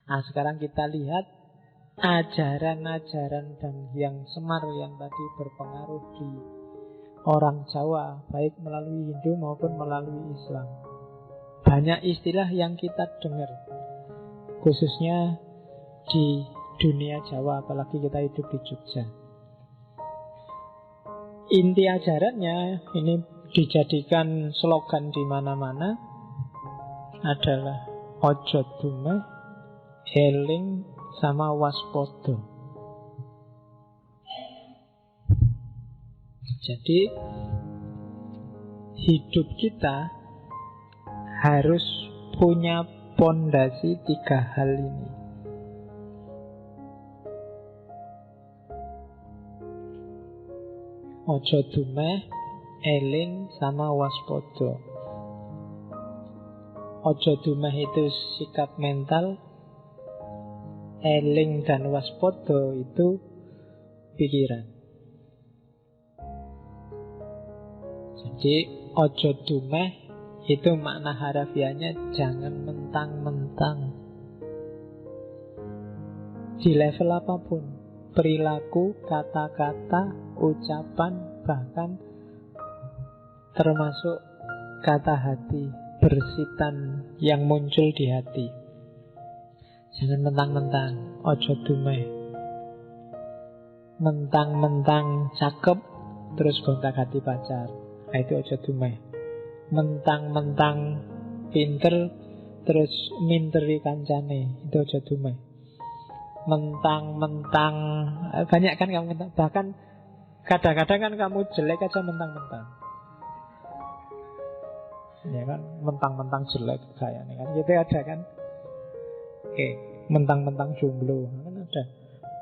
Nah, sekarang kita lihat ajaran-ajaran dan yang semar yang tadi berpengaruh di orang Jawa, baik melalui Hindu maupun melalui Islam. Banyak istilah yang kita dengar, khususnya di dunia Jawa, apalagi kita hidup di Jogja. Inti ajarannya ini dijadikan slogan di mana-mana adalah ojo dumeh, eling sama waspodo. Jadi hidup kita harus punya pondasi 3 hal ini. Ojo dumeh, eling sama waspodo. Ojo dumeh itu sikap mental, eling dan waspodo itu pikiran. Jadi ojo dumeh itu makna harafiahnya jangan mentang-mentang. Di level apapun, perilaku, kata-kata, ucapan, bahkan termasuk kata hati, bersitan yang muncul di hati. Jangan mentang-mentang, ojo dumeh. Mentang-mentang cakep terus gonta-ganti pacar, nah itu ojo dumeh. Mentang-mentang pinter terus minteri kancane, itu ojo dumeh. Mentang-mentang banyak kan kamu mentang, bahkan kadang-kadang kan kamu jelek aja mentang-mentang. Ya kan, mentang-mentang jelek kayaknya kan, gitu ada kan. Oke, mentang-mentang jomblo kan ada.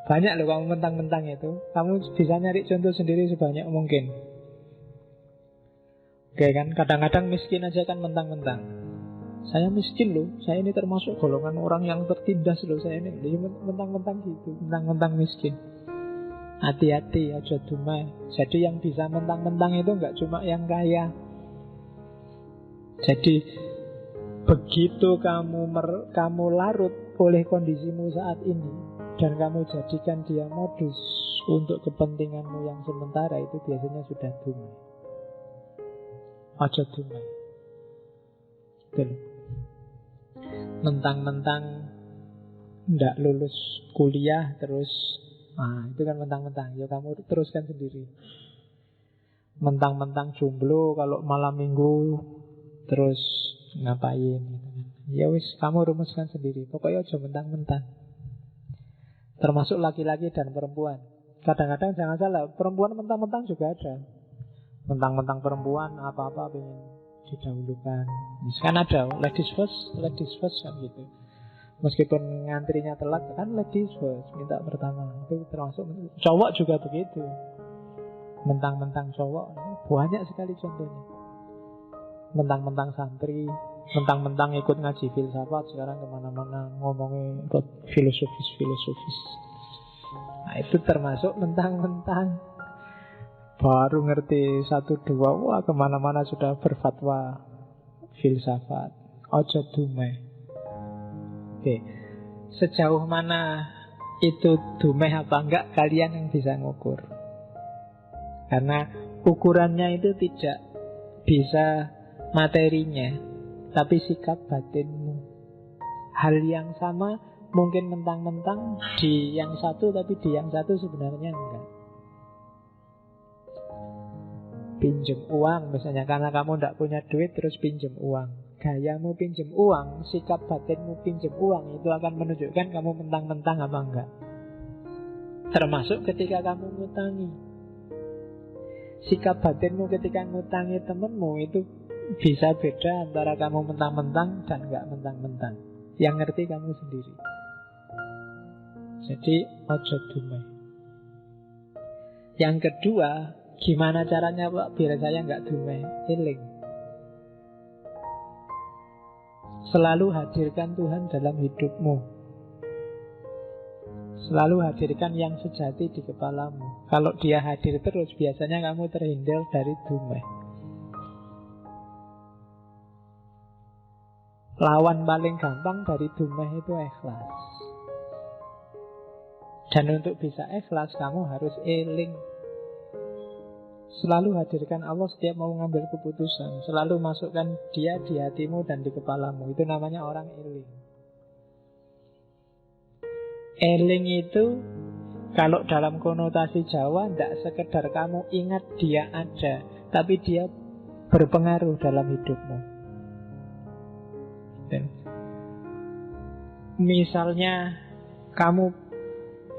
Banyak loh kamu mentang-mentang itu. Kamu bisa nyari contoh sendiri sebanyak mungkin. Oke kan, kadang-kadang miskin aja kan mentang-mentang. Saya miskin loh, saya ini termasuk golongan orang yang tertindas loh, saya ini. Mentang-mentang gitu, mentang-mentang miskin. Hati-hati, aja dumeh. Jadi yang bisa mentang-mentang itu nggak cuma yang kaya. Jadi begitu kamu larut oleh kondisimu saat ini dan kamu jadikan dia modus untuk kepentinganmu yang sementara, itu biasanya sudah dumeh. Aja dumeh. Mentang-mentang ndak lulus kuliah terus, nah itu kan mentang-mentang. Ya kamu teruskan sendiri. Mentang-mentang jomblo kalau malam minggu terus ngapain gitu. Ya wis, kamu rumuskan sendiri. Pokoknya aja mentang-mentang. Termasuk laki-laki dan perempuan. Kadang-kadang jangan salah, perempuan mentang-mentang juga ada. Mentang-mentang perempuan apa-apa pengen didahulukan. Kan ada ladies first kan gitu. Meskipun ngantrinya telat kan ladies first, minta pertama. Itu termasuk. Cowok juga begitu. Mentang-mentang cowok, banyak sekali contohnya. Mentang-mentang santri, mentang-mentang ikut ngaji filsafat, sekarang kemana-mana ngomongin filosofis. Nah itu termasuk mentang-mentang. Baru ngerti 1-2, wah kemana-mana sudah berfatwa filsafat. Ojo dumeh. Oke, sejauh mana itu dumeh apa enggak, kalian yang bisa ngukur. Karena ukurannya itu tidak bisa materinya, tapi sikap batinmu. Hal yang sama mungkin mentang-mentang di yang satu, tapi di yang satu sebenarnya enggak. Pinjem uang misalnya, karena kamu tidak punya duit terus pinjem uang. Gayamu pinjem uang, sikap batinmu pinjem uang, itu akan menunjukkan kamu mentang-mentang apa enggak. Termasuk ketika kamu ngutangi. Sikap batinmu ketika ngutangi temenmu itu bisa beda antara kamu mentang-mentang dan enggak mentang-mentang. Yang ngerti kamu sendiri. Jadi ojo dumeh. Yang kedua, gimana caranya Pak biar saya enggak dumeh? Eling. Selalu hadirkan Tuhan dalam hidupmu. Selalu hadirkan yang sejati di kepalamu. Kalau dia hadir terus, biasanya kamu terhindar dari dumeh. Lawan paling gampang dari dumeh itu ikhlas. Dan untuk bisa ikhlas kamu harus eling. Selalu hadirkan Allah setiap mau mengambil keputusan. Selalu masukkan Dia di hatimu dan di kepalamu. Itu namanya orang eling. Eling itu kalau dalam konotasi Jawa tidak sekedar kamu ingat Dia ada, tapi Dia berpengaruh dalam hidupmu. Dan misalnya kamu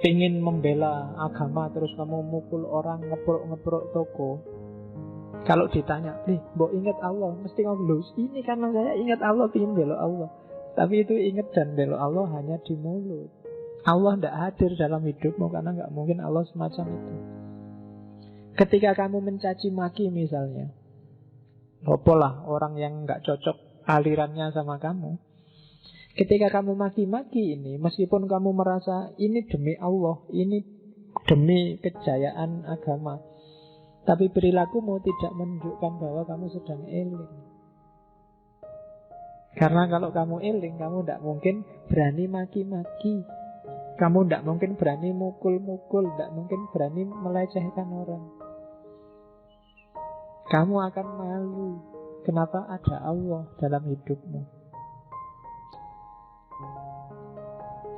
ingin membela agama, terus kamu mukul orang, ngeprok toko. Kalau ditanya, mbok ingat Allah, mesti ngomong, ini karena saya ingat Allah, ingin bela Allah. Tapi itu ingat dan bela Allah hanya di mulut. Allah tidak hadir dalam hidupmu, karena nggak mungkin Allah semacam itu. Ketika kamu mencaci maki misalnya, apalah orang yang nggak cocok alirannya sama kamu, ketika kamu maki-maki ini, meskipun kamu merasa ini demi Allah, ini demi kejayaan agama, tapi perilakumu tidak menunjukkan bahwa kamu sedang eling. Karena kalau kamu eling, kamu tidak mungkin berani maki-maki, kamu tidak mungkin berani mukul-mukul, tidak mungkin berani melecehkan orang. Kamu akan malu. Kenapa ada Allah dalam hidupmu?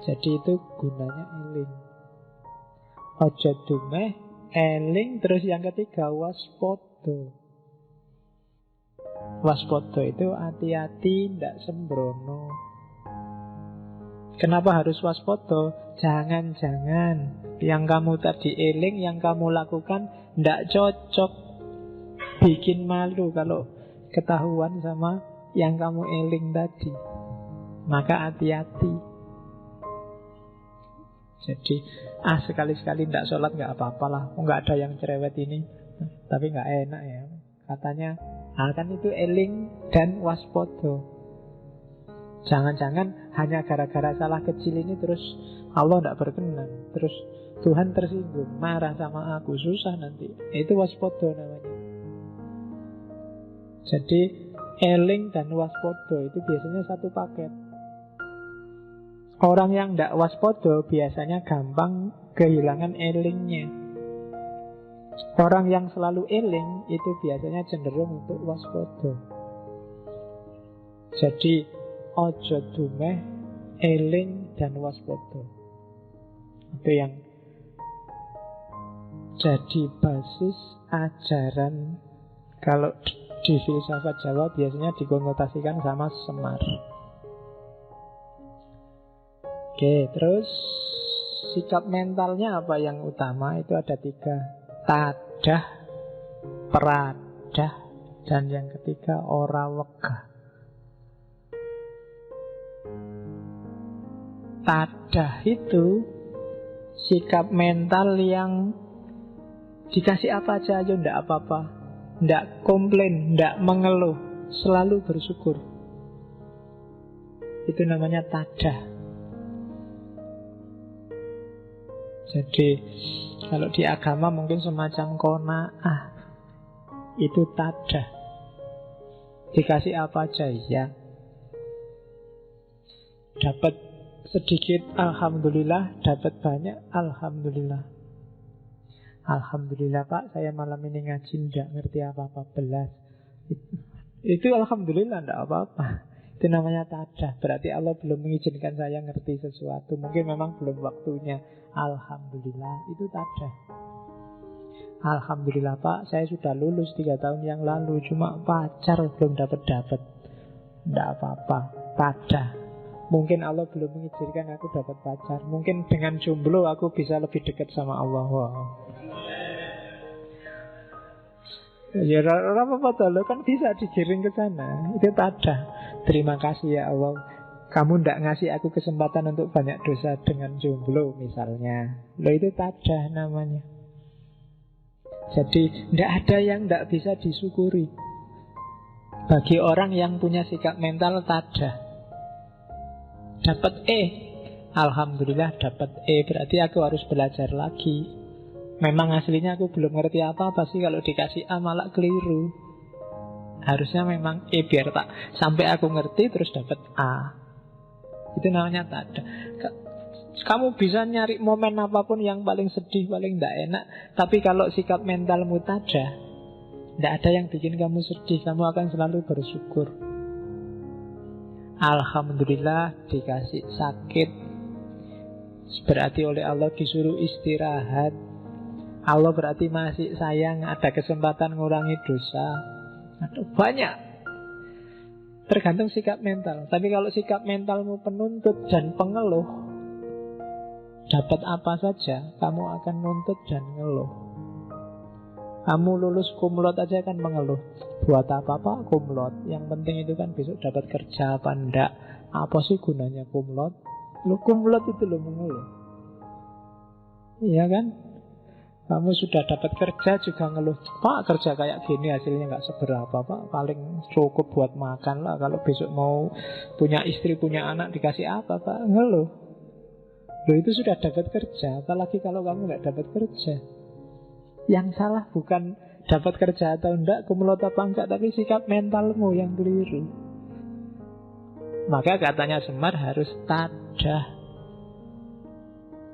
Jadi itu gunanya eling. Ojo dumeh, eling. Terus yang ketiga waspada. Waspada itu hati-hati, tidak sembrono. Kenapa harus waspada? Jangan-jangan yang kamu tadi eling, yang kamu lakukan tidak cocok, bikin malu kalau ketahuan sama yang kamu eling tadi. Maka hati-hati. Jadi sekali-sekali tidak sholat nggak apa-apa lah, nggak ada yang cerewet ini. Tapi nggak enak ya. Katanya kan itu eling dan waspada. Jangan-jangan hanya gara-gara salah kecil ini terus Allah tidak berkenan, terus Tuhan tersinggung, marah sama aku, susah nanti. Itu waspada namanya. Jadi eling dan waspada itu biasanya satu paket. Orang yang tidak waspada biasanya gampang kehilangan elingnya. Orang yang selalu eling itu biasanya cenderung untuk waspada. Jadi ojo dumeh, eling dan waspada. Itu yang jadi basis ajaran. Kalau di filsafat Jawa biasanya dikonotasikan sama Semar. Oke, terus sikap mentalnya apa yang utama? Itu ada 3. Tadah, peradah, dan yang ketiga ora wegah. Tadah itu sikap mental yang dikasih apa aja aja ndak apa-apa, ndak komplain, ndak mengeluh, selalu bersyukur. Itu namanya tadah. Jadi kalau di agama mungkin semacam qanaah. Itu tadah. Dikasih apa aja ya. Dapat sedikit alhamdulillah, dapat banyak alhamdulillah. Alhamdulillah Pak, saya malam ini ngaji tidak ngerti apa-apa belas. Itu alhamdulillah, tidak apa-apa. Itu namanya tadah. Berarti Allah belum mengizinkan saya ngerti sesuatu. Mungkin memang belum waktunya. Alhamdulillah, itu tadah. Alhamdulillah Pak, saya sudah lulus 3 tahun yang lalu, cuma pacar belum dapat-dapat. Tidak apa-apa, tadah. Mungkin Allah belum mengizinkan aku dapat pacar. Mungkin dengan jomblo aku bisa lebih dekat sama Allah. Wow. Ya apa-apa lo kan bisa digiring ke sana. Itu tadah. Terima kasih ya Allah, kamu tidak ngasih aku kesempatan untuk banyak dosa dengan jomblo misalnya. Lo itu tadah namanya. Jadi tidak ada yang tidak bisa disyukuri. Bagi orang yang punya sikap mental tadah. Dapat alhamdulillah dapat berarti aku harus belajar lagi. Memang aslinya aku belum ngerti apa-apa sih, kalau dikasih A malah keliru. Harusnya memang E biar tak sampai aku ngerti terus dapat A. Itu namanya tada. Kamu bisa nyari momen apapun yang paling sedih, paling tidak enak, tapi kalau sikap mentalmu tada, tidak ada yang bikin kamu sedih. Kamu akan selalu bersyukur. Alhamdulillah dikasih sakit, berarti oleh Allah disuruh istirahat. Allah berarti masih sayang, ada kesempatan ngurangi dosa. Ada banyak. Tergantung sikap mental. Tapi kalau sikap mentalmu penuntut dan pengeluh, dapat apa saja kamu akan nuntut dan ngeluh. Kamu lulus kumlot aja kan mengeluh. Buat apa Pak kumlot? Yang penting itu kan besok dapat kerja apa enggak. Apa sih gunanya kumlot? Lu kumlot itu lo mengeluh. Iya kan? Kamu sudah dapat kerja juga ngeluh, Pak kerja kayak gini hasilnya gak seberapa Pak, paling cukup buat makan lah. Kalau besok mau punya istri, punya anak dikasih apa Pak? Ngeluh. Loh itu sudah dapat kerja, apalagi kalau kamu gak dapat kerja. Yang salah bukan dapat kerja atau enggak, kumlot apa enggak, tapi sikap mentalmu yang keliru. Maka katanya Semar harus tadah.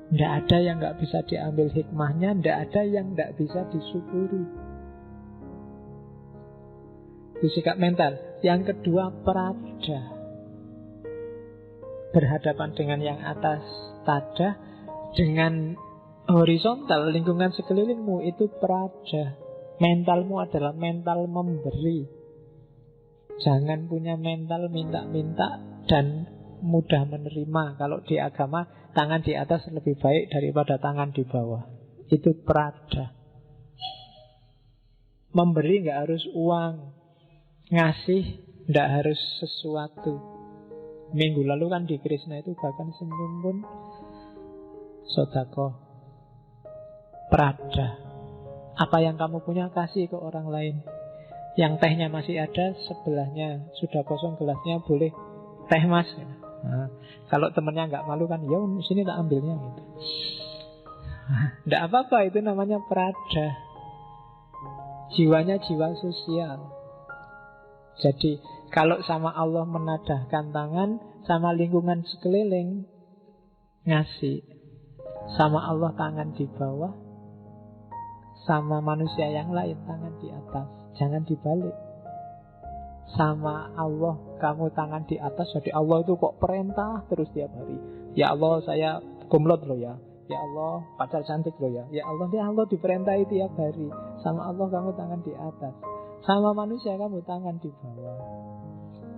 Tidak ada yang nggak bisa diambil hikmahnya, tidak ada yang nggak bisa disyukuri. Itu sikap mental. Yang kedua prada. Berhadapan dengan yang atas tada, dengan horizontal lingkungan sekelilingmu itu prada. Mentalmu adalah mental memberi. Jangan punya mental minta-minta dan mudah menerima. Kalau di agama, tangan di atas lebih baik daripada tangan di bawah. Itu prada. Memberi nggak harus uang, ngasih nggak harus sesuatu. Minggu lalu kan di Krishna itu bahkan senyum pun sodako. Prada. Apa yang kamu punya kasih ke orang lain. Yang tehnya masih ada, sebelahnya sudah kosong gelasnya, boleh teh mas. Nah, kalau temennya nggak malu kan, ya sini tak ambilnya gitu. Nggak apa-apa, itu namanya prada. Jiwanya jiwa sosial. Jadi kalau sama Allah menadahkan tangan, sama lingkungan sekeliling ngasih, sama Allah tangan di bawah, sama manusia yang lain tangan di atas. Jangan dibalik. Sama Allah kamu tangan di atas, jadi Allah itu kok perintah terus tiap hari. Ya Allah saya kumlot loh ya. Ya Allah pacar cantik loh ya. Ya Allah diperintahi tiap hari. Sama Allah kamu tangan di atas, sama manusia kamu tangan di bawah.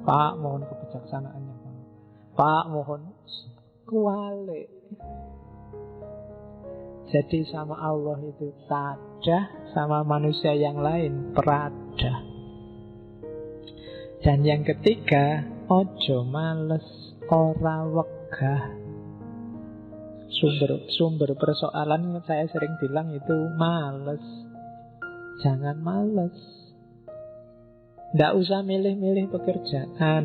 Pak mohon kebijaksanaannya Pak mohon kuali. Jadi sama Allah itu tadah, sama manusia yang lain prada. Dan yang ketiga, ojo males, ora wegah. Sumber persoalan saya sering bilang itu males. Jangan males. Nggak usah milih-milih pekerjaan.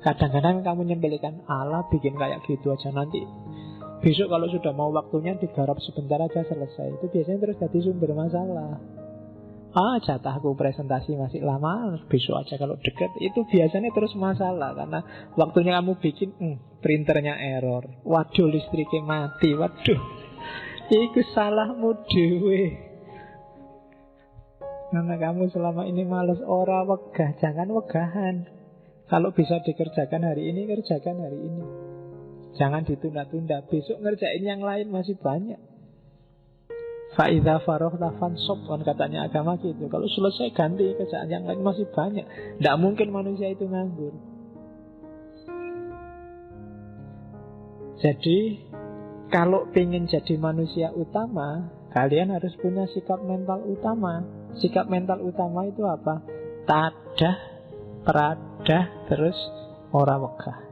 Kadang-kadang kamu nyembelikan Allah, bikin kayak gitu aja, nanti besok kalau sudah mau waktunya digarap sebentar aja selesai. Itu biasanya terus jadi sumber masalah. Jatahku presentasi masih lama, besok aja kalau deket. Itu biasanya terus masalah, karena waktunya kamu bikin printernya error. Waduh listriknya mati. Waduh, itu salahmu dewe. Karena kamu selama ini males, ora wegah. Jangan wegahan. Kalau bisa dikerjakan hari ini, kerjakan hari ini. Jangan ditunda-tunda. Besok ngerjain yang lain masih banyak. Fa'idha faroghta fansab, katanya agama gitu. Kalau selesai ganti kerjaan yang lain masih banyak. Tidak mungkin manusia itu nganggur. Jadi kalau pengen jadi manusia utama, kalian harus punya sikap mental utama. Sikap mental utama itu apa? Tadah, peradah, terus ora wegah.